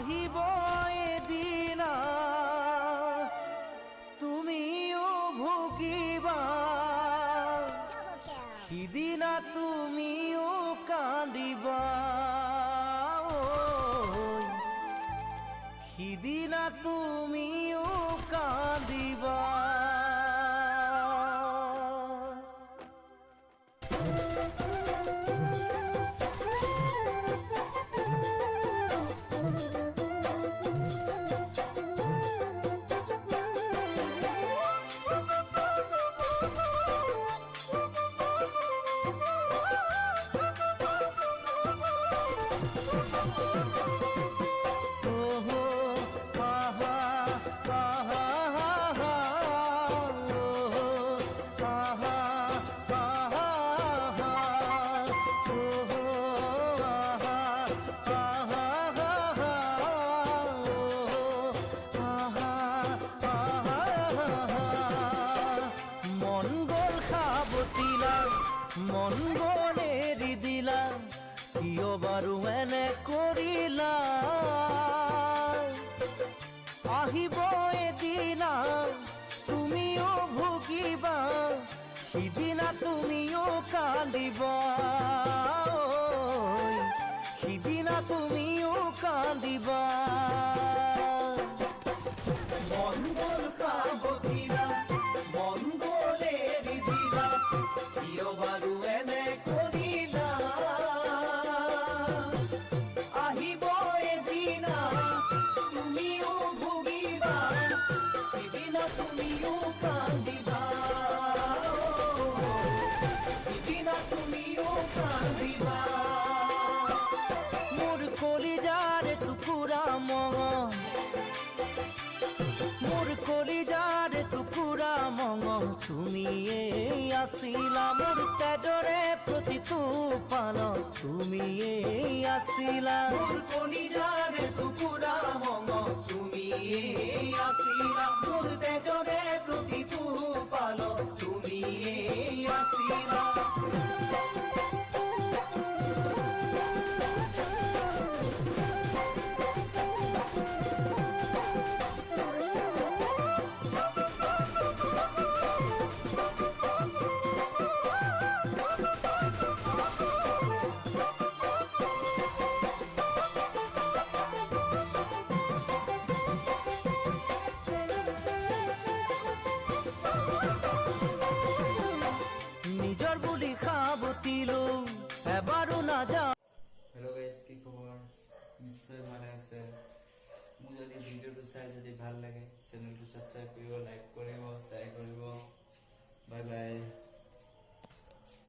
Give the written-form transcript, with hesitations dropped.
আহিব এদিনা তুমিও ভুগিবা সিদিনা তুমিও কান্দিবা সিদিনা তুমিও কান্দিবা মন গলে এৰি দিলা কিয় বাৰু এনে কৰিলা আহিব এদিনা তুমিও ভুগিবা সিদিনা তুমিও কান্দিবা সিদিনা তুমিও কান্দিবা মন গল খাব দিলা মন গলে এৰি দিলা কিয় বাৰু এনে কৰিলা আহিব এদিনা তুমিও ভুগিবা সিদিনা তুমিও কান্দিবা সিদিনা তুমিও কান্দিবা মোৰ কলিজাৰ টুকুৰা মন মোৰ কলিজাৰ টুকুৰা মঙ তুমিয়ে আছিলা মোৰ তেজৰে প্ৰতিটো পান তুমিয়ে আছিলা মোৰ কলিজাৰ টুকুৰা মঙ তুমিয়ে আছিলা মোৰ তেজৰে প্ৰতিটো পান তুমিয়ে আছিলা নিজৰ বুলি খাবতিলো এবাৰো নাযাওঁ। হেল্ল' গাইজ, কি খবৰ? নিশ্চয় ভালে আছে। মোৰ যদি ভিডিঅ'টো চাই যদি ভাল লাগে চেনেলটো ছাবস্ক্ৰাইব কৰিব, লাইক কৰিব, শ্বেয়াৰ কৰিব। Bye bye.